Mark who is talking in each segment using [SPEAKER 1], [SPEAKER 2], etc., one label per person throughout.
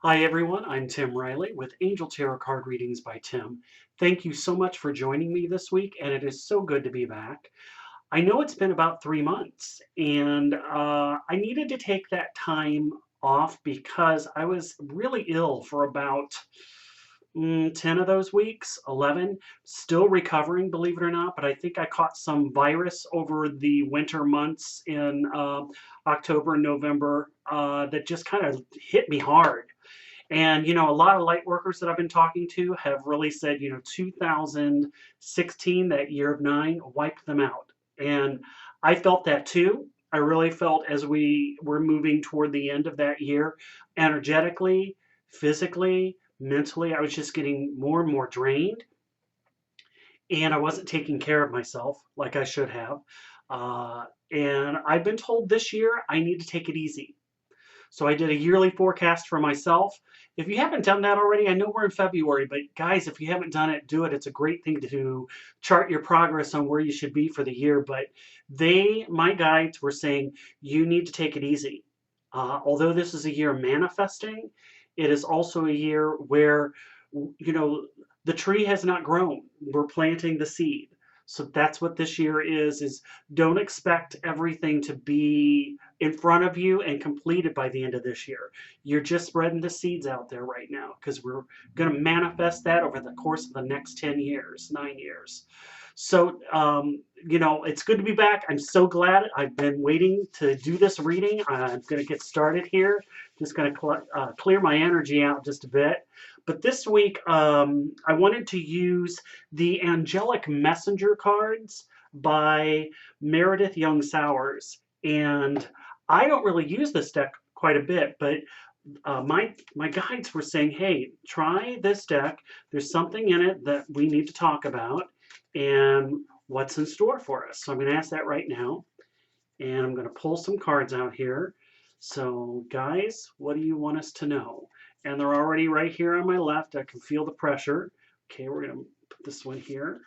[SPEAKER 1] Hi everyone, I'm Tim Riley with Angel Tarot Card Readings by Tim. Thank you so much for joining me this week, and it is so good to be back. I know it's been about 3 months, and I needed to take that time off because I was really ill for about 10 of those weeks, 11. Still recovering, believe it or not, but I think I caught some virus over the winter months in October and November that just kind of hit me hard. And, a lot of light workers that I've been talking to have really said, 2016, that year of nine, wiped them out. And I felt that too. I really felt as we were moving toward the end of that year, energetically, physically, mentally, I was just getting more and more drained. And I wasn't taking care of myself like I should have. And I've been told this year I need to take it easy. So I did a yearly forecast for myself. If you haven't done that already, I know we're in February, but guys, if you haven't done it, do it. It's a great thing to chart your progress on where you should be for the year. But my guides were saying you need to take it easy. Although this is a year manifesting, it is also a year where, the tree has not grown. We're planting the seed. So that's what this year is don't expect everything to be in front of you and completed by the end of this year. You're just spreading the seeds out there right now because we're going to manifest that over the course of the next 10 years, 9 years. So, it's good to be back. I'm so glad. I've been waiting to do this reading. I'm going to get started here. Just going to clear my energy out just a bit. But this week, I wanted to use the Angelic Messenger cards by Meredith Young Sowers. And I don't really use this deck quite a bit, but my guides were saying, "Hey, try this deck. There's something in it that we need to talk about, and what's in store for us." So I'm going to ask that right now, and I'm going to pull some cards out here. So, guys, what do you want us to know? And they're already right here on my left. I can feel the pressure. Okay, we're going to put this one here.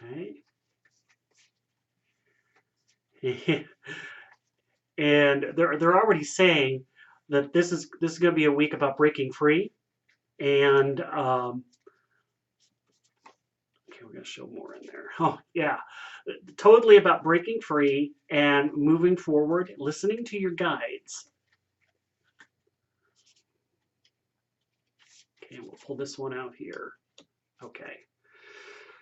[SPEAKER 1] Okay. And they're already saying that this is going to be a week about breaking free, and okay, we're going to show more in there. Oh yeah, totally about breaking free and moving forward, listening to your guides. Okay, we'll pull this one out here. Okay,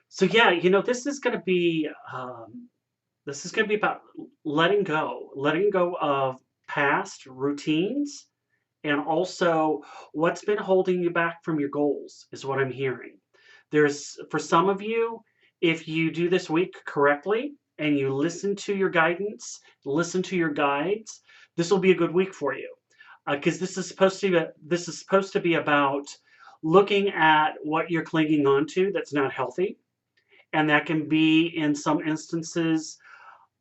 [SPEAKER 1] so yeah, this is going to be about letting go of past routines, and also what's been holding you back from your goals is what I'm hearing. There's for some of you, if you do this week correctly and you listen to your guidance, listen to your guides, this will be a good week for you. Because this is supposed to be about looking at what you're clinging on to that's not healthy, and that can be in some instances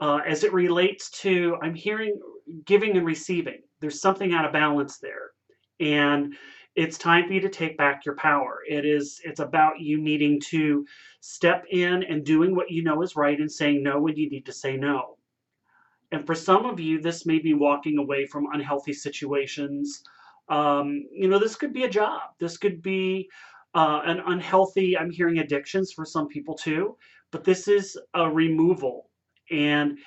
[SPEAKER 1] as it relates to, I'm hearing giving and receiving. There's something out of balance there. And it's time for you to take back your power. It's about you needing to step in and doing what you know is right and saying no when you need to say no. And for some of you, this may be walking away from unhealthy situations. This could be a job. This could be an unhealthy, I'm hearing addictions for some people too, but this is a removal. And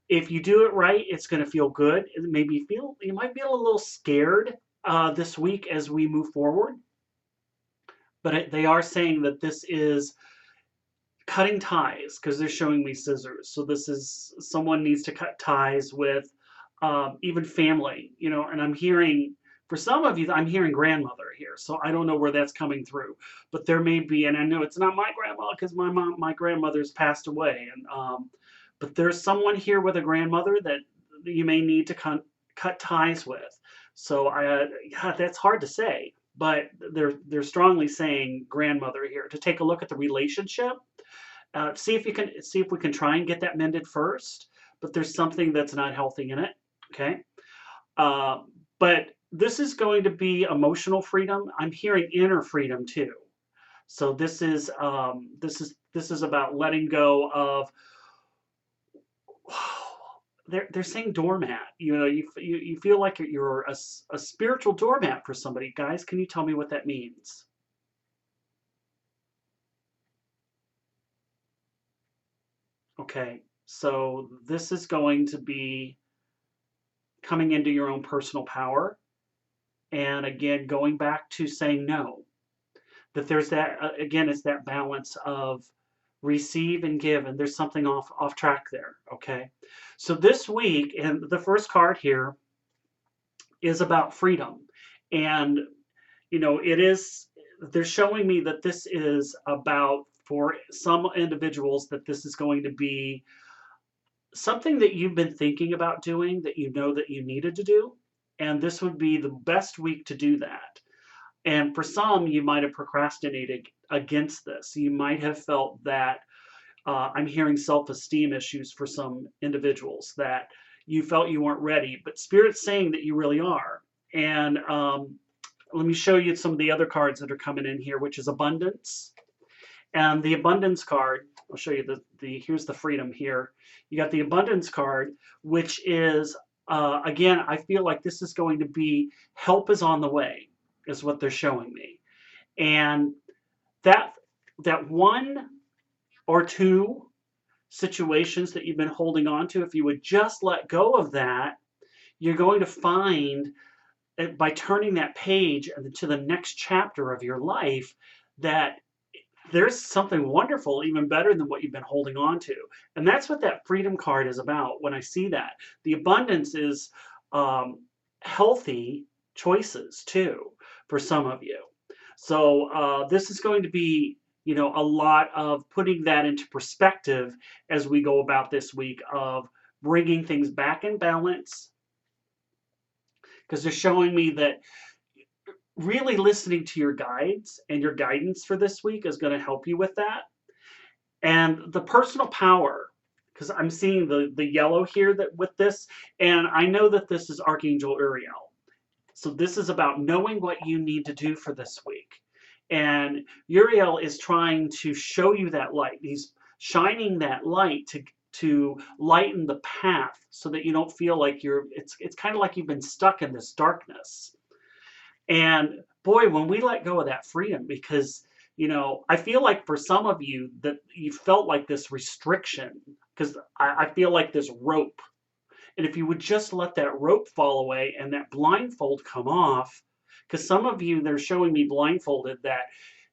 [SPEAKER 1] if you do it right, it's going to feel good. You might feel a little scared this week as we move forward, but they are saying that this is cutting ties because they're showing me scissors. So this is someone needs to cut ties with even family, and I'm hearing for some of you, I'm hearing grandmother here. So I don't know where that's coming through, but there may be, and I know it's not my grandma because my grandmother's passed away, and but there's someone here with a grandmother that you may need to cut ties with. So yeah, that's hard to say, but they're strongly saying grandmother here to take a look at the relationship, see if we can try and get that mended first. But there's something that's not healthy in it. Okay, uh, but this is going to be emotional freedom. I'm hearing inner freedom too. So this is about letting go of they're saying doormat. You feel like you're a spiritual doormat for somebody. Guys, can you tell me what that means? Okay, so this is going to be coming into your own personal power, and again, going back to saying no. That there's that again, it's that balance of receive and give, and there's something off track there. Okay, so this week, and the first card here is about freedom, and it is. They're showing me that this is about for some individuals that this is going to be something that you've been thinking about doing that you know that you needed to do, and this would be the best week to do that. And for some, you might have procrastinated against this. You might have felt that I'm hearing self esteem issues for some individuals that you felt you weren't ready, but Spirit's saying that you really are. And let me show you some of the other cards that are coming in here, which is abundance. And the abundance card, I'll show you here's the freedom here. You got the abundance card, which is, again, I feel like this is going to be help is on the way, is what they're showing me. And that, that one or two situations that you've been holding on to, if you would just let go of that, you're going to find by turning that page to the next chapter of your life that there's something wonderful, even better than what you've been holding on to. And that's what that freedom card is about when I see that. The abundance is um, healthy choices too for some of you. So this is going to be, a lot of putting that into perspective as we go about this week of bringing things back in balance because they're showing me that really listening to your guides and your guidance for this week is going to help you with that. And the personal power, because I'm seeing the yellow here that with this, and I know that this is Archangel Uriel. So this is about knowing what you need to do for this week. And Uriel is trying to show you that light. He's shining that light to lighten the path so that you don't feel like it's kind of like you've been stuck in this darkness. And boy, when we let go of that freedom, because I feel like for some of you that you felt like this restriction, because I feel like this rope. And if you would just let that rope fall away and that blindfold come off, because some of you, they're showing me blindfolded that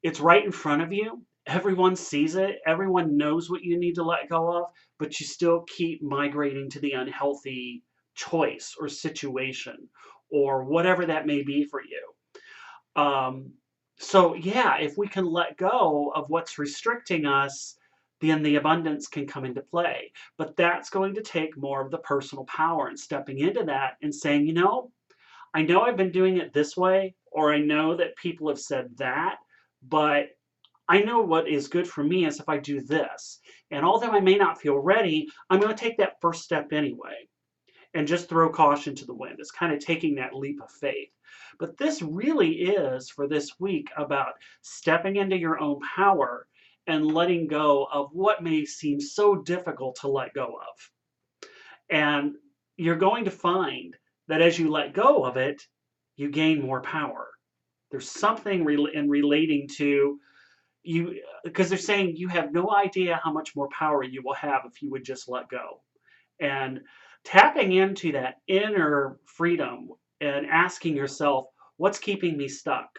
[SPEAKER 1] it's right in front of you. Everyone sees it. Everyone knows what you need to let go of, but you still keep migrating to the unhealthy choice or situation or whatever that may be for you. Um, so yeah, if we can let go of what's restricting us, then the abundance can come into play. But that's going to take more of the personal power and stepping into that and saying, I know I've been doing it this way, or I know that people have said that, but I know what is good for me is if I do this. And although I may not feel ready, I'm going to take that first step anyway and just throw caution to the wind. It's kind of taking that leap of faith. But this really is for this week about stepping into your own power and letting go of what may seem so difficult to let go of. And you're going to find that as you let go of it, you gain more power. There's something in relating to you, because they're saying you have no idea how much more power you will have if you would just let go. And tapping into that inner freedom and asking yourself, what's keeping me stuck?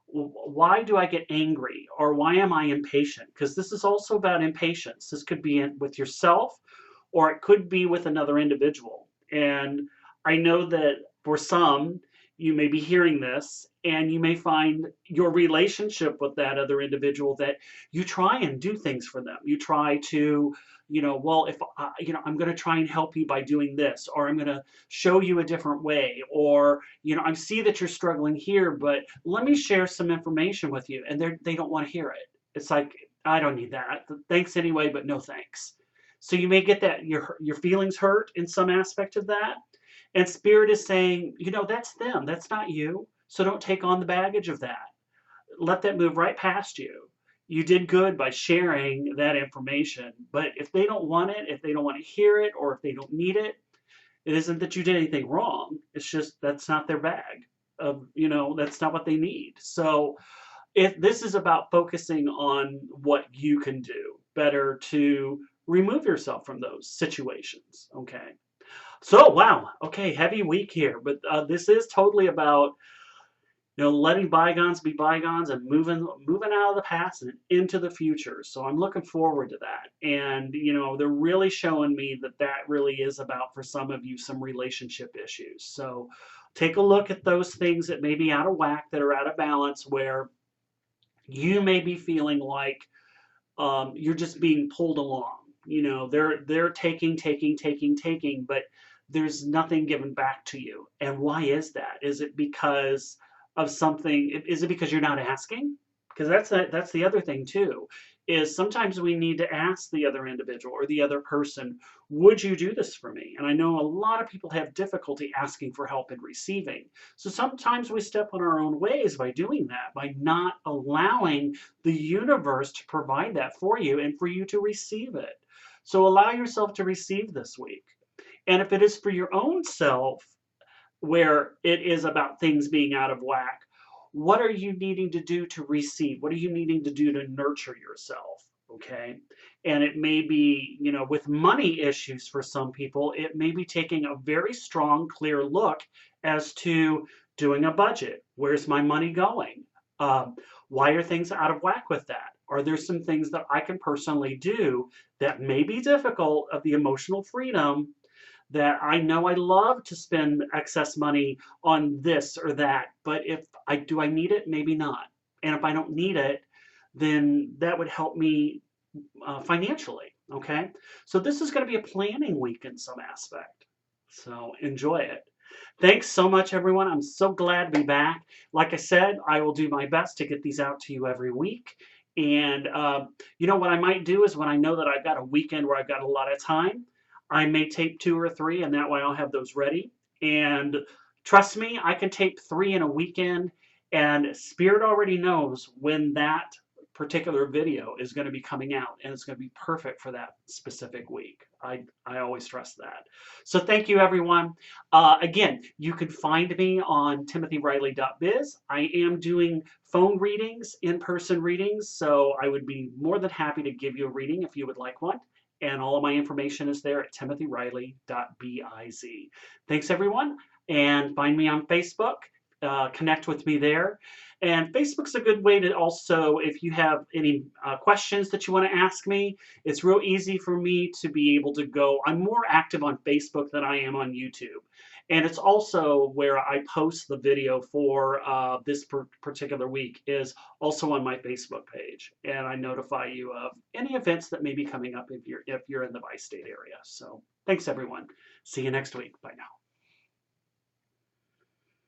[SPEAKER 1] Why do I get angry? Or why am I impatient? Because this is also about impatience. This could be with yourself or it could be with another individual. And I know that for some, you may be hearing this and you may find your relationship with that other individual that you try and do things for them. You try to, well, if I'm going to try and help you by doing this, or I'm going to show you a different way, or, I see that you're struggling here, but let me share some information with you. And they don't want to hear it. It's like, I don't need that. Thanks anyway, but no thanks. So you may get that your feelings hurt in some aspect of that. And Spirit is saying, that's them. That's not you. So don't take on the baggage of that. Let that move right past you. you did good by sharing that information. But if they don't want it, if they don't want to hear it, or if they don't need it, it isn't that you did anything wrong. It's just that's not their bag. That's not what they need. So if this is about focusing on what you can do better to remove yourself from those situations. Okay. So wow. Okay, heavy week here, but this is totally about letting bygones be bygones and moving out of the past and into the future. So I'm looking forward to that. And they're really showing me that that really is about, for some of you, some relationship issues. So take a look at those things that may be out of whack, that are out of balance, where you may be feeling like you're just being pulled along. They're taking, but there's nothing given back to you. And why is that? Is it because of something? Is it because you're not asking? Because that's the other thing too. Is sometimes we need to ask the other individual or the other person, would you do this for me? And I know a lot of people have difficulty asking for help and receiving. So sometimes we step on our own ways by doing that, by not allowing the universe to provide that for you and for you to receive it. So allow yourself to receive this week. And if it is for your own self, where it is about things being out of whack, what are you needing to do to receive? What are you needing to do to nurture yourself? Okay. And it may be, with money issues for some people, it may be taking a very strong, clear look as to doing a budget. Where's my money going? Um, why are things out of whack with that? Are there some things that I can personally do that may be difficult, of the emotional freedom, that I know I love to spend excess money on this or that, but if I need it? Maybe not. And if I don't need it, then that would help me financially. Okay, so this is going to be a planning week in some aspect. So enjoy it. Thanks so much, everyone. I'm so glad to be back. Like I said, I will do my best to get these out to you every week. And what I might do is, when I know that I've got a weekend where I've got a lot of time, I may tape 2 or 3, and that way I'll have those ready. And trust me, I can tape 3 in a weekend, and Spirit already knows when that particular video is going to be coming out, and it's going to be perfect for that specific week. I always trust that. So thank you, everyone. Again, you can find me on timothyriley.biz. I am doing phone readings, in-person readings, so I would be more than happy to give you a reading if you would like one. And all of my information is there at timothyriley.biz. Thanks, everyone, and find me on Facebook. Connect with me there. And Facebook's a good way to also, if you have any questions that you want to ask me, it's real easy for me to be able to go. I'm more active on Facebook than I am on YouTube. And it's also where I post the video for this particular week, is also on my Facebook page. And I notify you of any events that may be coming up if you're in the bi-state area. So thanks, everyone. See you next week. Bye now.